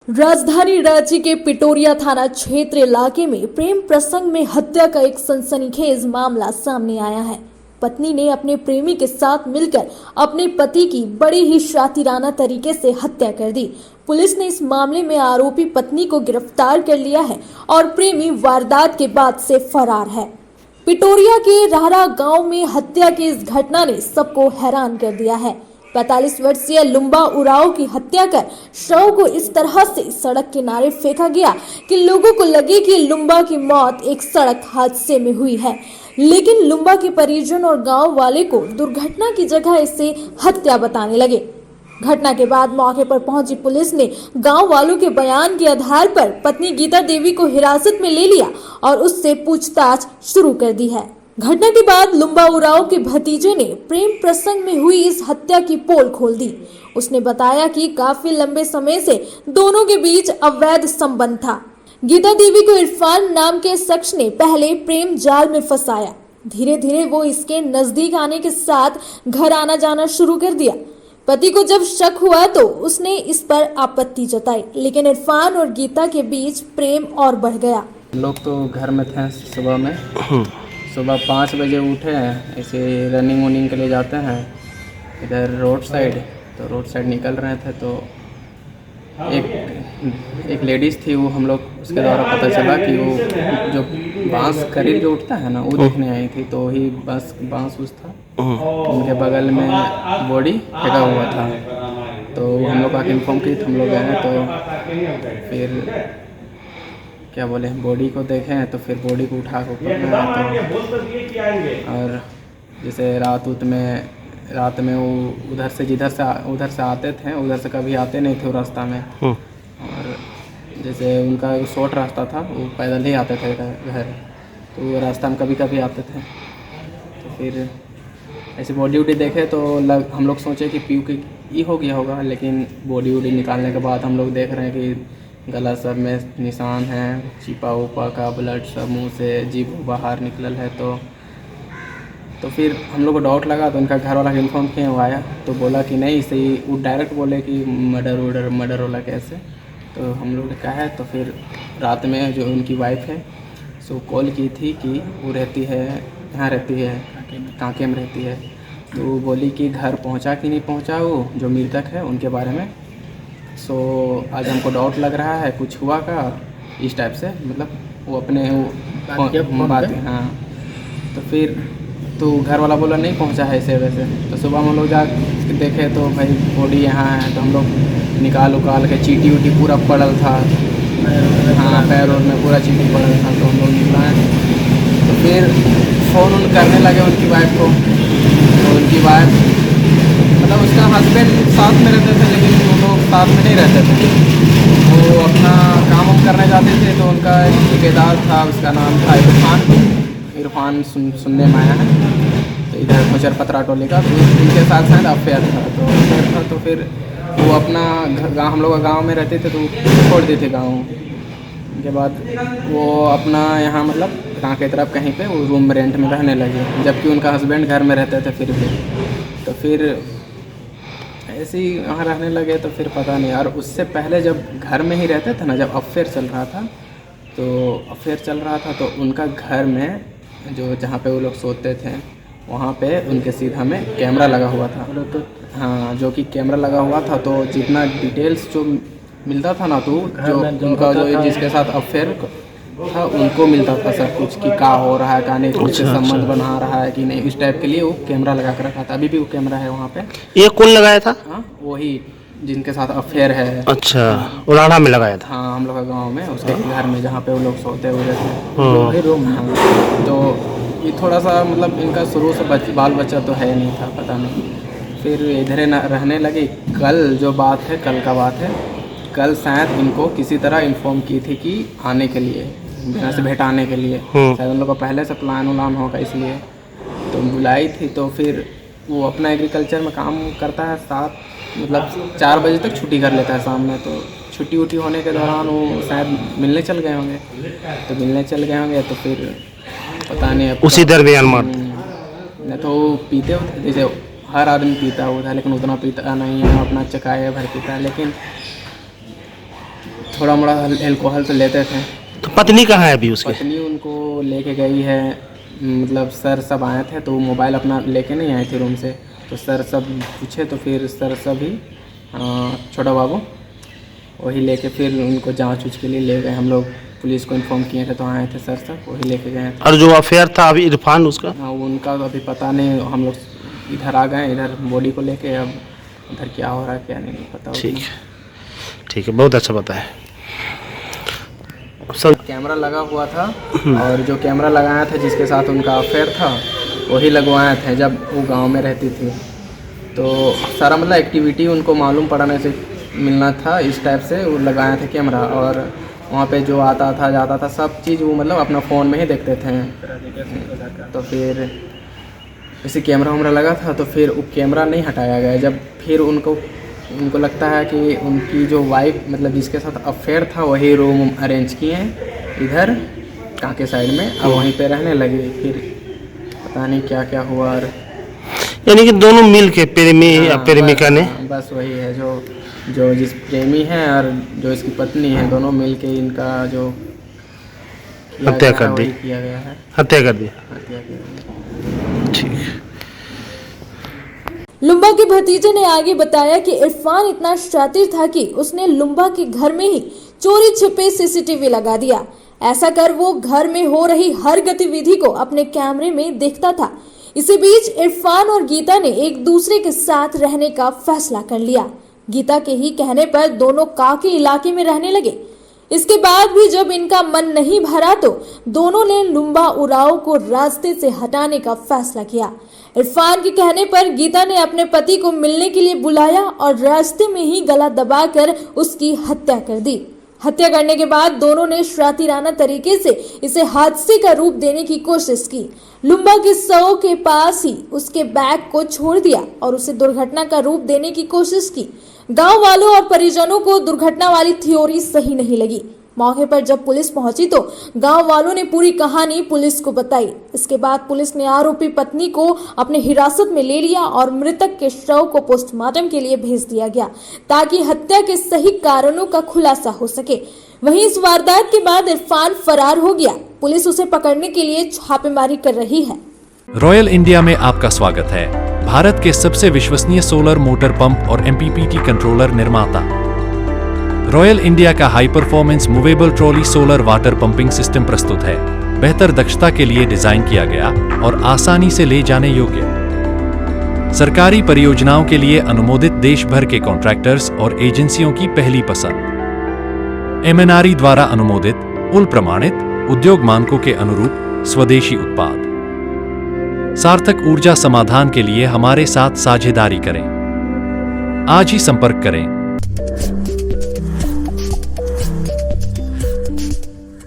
राजधानी रांची के पिटोरिया थाना क्षेत्र इलाके में प्रेम प्रसंग में हत्या का एक सनसनीखेज मामला सामने आया है। पत्नी ने अपने प्रेमी के साथ मिलकर अपने पति की बड़ी ही शातिराना तरीके से हत्या कर दी। पुलिस ने इस मामले में आरोपी पत्नी को गिरफ्तार कर लिया है और प्रेमी वारदात के बाद से फरार है। पिटोरिया के राहरा गांव में हत्या की इस घटना ने सबको हैरान कर दिया है। 45 वर्षीय लुम्बा उराव की हत्या कर शव को इस तरह से सड़क किनारे फेंका गया कि लोगों को लगे कि लुम्बा की मौत एक सड़क हादसे में हुई है, लेकिन लुम्बा के परिजन और गांव वाले को दुर्घटना की जगह इसे हत्या बताने लगे। घटना के बाद मौके पर पहुंची पुलिस ने गांव वालों के बयान के आधार पर पत्नी गीता देवी को हिरासत में ले लिया और उससे पूछताछ शुरू कर दी है। घटना के बाद लुम्बा उराव के भतीजे ने प्रेम प्रसंग में हुई इस हत्या की पोल खोल दी। उसने बताया कि काफी लंबे समय से दोनों के बीच अवैध संबंध था। गीता देवी को इरफान नाम के शख्स ने पहले प्रेम जाल में फंसाया। धीरे धीरे वो इसके नजदीक आने के साथ घर आना जाना शुरू कर दिया। पति को जब शक हुआ तो उसने इस पर आपत्ति जताई, लेकिन इरफान और गीता के बीच प्रेम और बढ़ गया। लोग तो घर में थे सुबह 5 बजे उठे हैं, ऐसे रनिंग वनिंग के लिए जाते हैं इधर रोड साइड निकल रहे थे तो एक लेडीज़ थी, वो हम लोग उसके द्वारा पता चला कि वो जो बांस करीब जो उठता है ना वो देखने आई थी। तो ही बस बांस उस था, उनके बगल में बॉडी फेंका हुआ था। तो हम लोग आके इन्फॉर्म की, हम लोग गए तो फिर क्या बोले बॉडी को देखें तो फिर बॉडी को उठा के ऊपर तो और जैसे रात में वो उधर से आते थे, उधर से कभी आते नहीं थे वो रास्ता में। और जैसे उनका शॉर्ट रास्ता था, वो पैदल ही आते थे घर, तो वो रास्ता में कभी कभी आते थे। तो फिर ऐसे बॉडी वॉडी देखे तो हम लोग सोचे कि पीयू की ई हो गया होगा, लेकिन बॉडी वॉडी निकालने के बाद हम लोग देख रहे हैं कि गला सब में निशान है, चिपा उपा का ब्लड सब मुंह से जीभ बाहर निकलल है। तो फिर हम लोग को डाउट लगा तो उनका घर वाला इन्फॉर्म किए, वो आया तो बोला कि नहीं सही, वो डायरेक्ट बोले कि मर्डर वाला कैसे। तो हम लोग ने कहा है तो फिर रात में जो उनकी वाइफ है सो कॉल की थी कि वो यहाँ रहती है कांके में रहती है। तो वो बोली कि घर पहुँचा कि नहीं पहुँचा वो जो मृतक है उनके बारे में। सो आज हमको डाउट लग रहा है कुछ हुआ का इस टाइप से, मतलब वो अपने बात हाँ। तो फिर तो घर वाला बोला नहीं पहुंचा है ऐसे वैसे। तो सुबह हम लोग जा देखे तो भाई बॉडी यहाँ है। तो हम लोग निकाल के चीटी उटी पूरा पड़ल था, हाँ पैर और में पूरा चीटी पड़ल था। तो हम लोग निकलाए तो फिर फ़ोन करने लगे उनकी वाइफ को। तो उनकी वाइफ मतलब उसका हस्बैंड साथ में रहते थे, लेकिन वो लोग साथ में नहीं रहते थे, वो अपना काम करने जाते थे। तो उनका एक ठेकेदार था, उसका नाम था इरफान सुनने में आया है, तो इधर मुचर पतरा टोले का। तो इनके साथ शायद अफेयर था। तो फिर वो अपना गाँव, हम लोग गाँव में रहते थे तो छोड़ देते थे गाँव। के बाद वो अपना यहाँ मतलब गाँव की तरफ कहीं पे वो रूम रेंट में रहने लगे, जबकि उनका हस्बैंड घर में रहते थे। फिर ऐसे ही वहाँ रहने लगे। तो फिर पता नहीं, और उससे पहले जब घर में ही रहते थे ना, जब अफेयर चल रहा था तो उनका घर में जो जहाँ पे वो लोग सोते थे वहाँ पे उनके सीधा में कैमरा लगा हुआ था। हाँ, जो कि कैमरा लगा हुआ था तो जितना डिटेल्स जो मिलता था ना, तो जो उनका जो जिसके साथ अफेयर था उनको मिलता था सब कुछ कि क्या हो रहा है, क्या नहीं, कुछ संबंध बना रहा है कि नहीं, इस टाइप के लिए वो कैमरा लगा कर रखा था। अभी भी वो कैमरा है वहाँ पे। ये कौन लगाया था? हाँ, वही जिनके साथ अफेयर है। अच्छा, उलाड़ा में लगाया था? हाँ, हम लोग का गाँव में उसके घर में जहाँ पे वो लोग सोते हुए थे रूम। हाँ, तो ये थोड़ा सा मतलब इनका शुरू से बाल बच्चा तो है नहीं था, पता नहीं। फिर इधर रहने लगे। कल का बात है, कल शायद इनको किसी तरह इन्फॉर्म की थी कि आने के लिए, बिना से भेंटाने के लिए। शायद उन लोग का पहले से प्लान होगा, इसलिए तो बुलाई थी। तो फिर वो अपना एग्रीकल्चर में काम करता है, 4 बजे तक छुट्टी कर लेता है शाम में। तो छुट्टी उट्टी होने के दौरान वो शायद मिलने चल गए होंगे। तो फिर पता नहीं उसी दरमियान मार नहीं तो पीते होते, जैसे हर आदमी पीता होता है, लेकिन उतना पीता नहीं है, अपना चकाए भर पीता है। लेकिन थोड़ा मोड़ा अल्कोहल तो लेते थे। तो पत्नी कहाँ है अभी उसकी? पत्नी उनको लेके गई है, मतलब सर सब आए थे तो मोबाइल अपना लेके नहीं आए थे रूम से, तो सर सब पूछे तो फिर सर सब ही छोटा बाबू वही लेके फिर उनको जांच उच के लिए ले गए। हम लोग पुलिस को इन्फॉर्म किए थे तो आए थे सर सब, वही लेके गए थे। और जो अफेयर था अभी इरफान उसका? हाँ उनका तो अभी पता नहीं, हम लोग इधर आ गए, इधर बॉडी को लेके, अब उधर क्या हो रहा है क्या नहीं पता। ठीक है, बहुत अच्छा बताया। सब कैमरा लगा हुआ था और जो कैमरा लगाया था जिसके साथ उनका अफेयर था वही लगवाए थे जब वो गांव में रहती थी। तो सारा मतलब एक्टिविटी उनको मालूम पड़ने से मिलना था, इस टाइप से वो लगाए थे कैमरा। और वहाँ पे जो आता था जाता था सब चीज़ वो मतलब अपना फ़ोन में ही देखते थे। तो फिर इसी कैमरा वैमरा लगा था तो फिर वो कैमरा नहीं हटाया गया। जब फिर उनको लगता है कि उनकी जो वाइफ मतलब जिसके साथ अफेयर था वही रूम अरेंज किए हैं इधर कांके साइड में, अब वहीं पे रहने लगे। फिर पता नहीं क्या क्या हुआ। और यानी कि दोनों मिल के प्रेमी या प्रेमिका ने बस वही है जो जिस प्रेमी है और जो इसकी पत्नी है दोनों मिल के इनका जो हत्या कर दी, किया गया है, हत्या कर दी। हत्या किया गया। ठीक। लुम्बा के भतीजे ने आगे बताया कि इरफान इतना शातिर था कि उसने लुम्बा के घर में ही चोरी छिपे सीसीटीवी लगा दिया। ऐसा कर वो घर में हो रही हर गतिविधि को अपने कैमरे में देखता था। इसी बीच इरफान और गीता ने एक दूसरे के साथ रहने का फैसला कर लिया। गीता के ही कहने पर दोनों काके इलाके में रहने लगे। इसके बाद भी जब इनका मन नहीं भरा तो दोनों ने लुम्बा उरांव को रास्ते से हटाने का फैसला किया। इरफान के कहने पर गीता ने अपने पति को मिलने के लिए बुलाया और रास्ते में ही गला दबाकर उसकी हत्या कर दी। हत्या करने के बाद दोनों ने शातिराना तरीके से इसे हादसे का रूप देने की कोशिश की। लुम्बा के शव के पास ही उसके बैग को छोड़ दिया और उसे दुर्घटना का रूप देने की कोशिश की। गांव वालों और परिजनों को दुर्घटना वाली थ्योरी सही नहीं लगी। मौके पर जब पुलिस पहुंची तो गांव वालों ने पूरी कहानी पुलिस को बताई। इसके बाद पुलिस ने आरोपी पत्नी को अपने हिरासत में ले लिया और मृतक के शव को पोस्टमार्टम के लिए भेज दिया गया ताकि हत्या के सही कारणों का खुलासा हो सके। वहीं इस वारदात के बाद इरफान फरार हो गया। पुलिस उसे पकड़ने के लिए छापेमारी कर रही है। रॉयल इंडिया में आपका स्वागत है। भारत के सबसे विश्वसनीय सोलर मोटर पंप और MPPT कंट्रोलर निर्माता रॉयल इंडिया का high performance movable trolley solar water pumping system प्रस्तुत है। बेहतर दक्षता के लिए डिजाइन किया गया और आसानी से ले जाने योग्य। सरकारी परियोजनाओं के लिए अनुमोदित देश भर के कॉन्ट्रैक्टर्स और एजेंसियों की पहली पसंद। MNRE द्वारा अनुमोदित, उल प्रमाणित, उद्योग मानकों के अनुरूप स्वदेशी उत्पाद। सार्थक ऊर्जा समाधान के लिए हमारे साथ साझेदारी करें। आज ही संपर्क करें।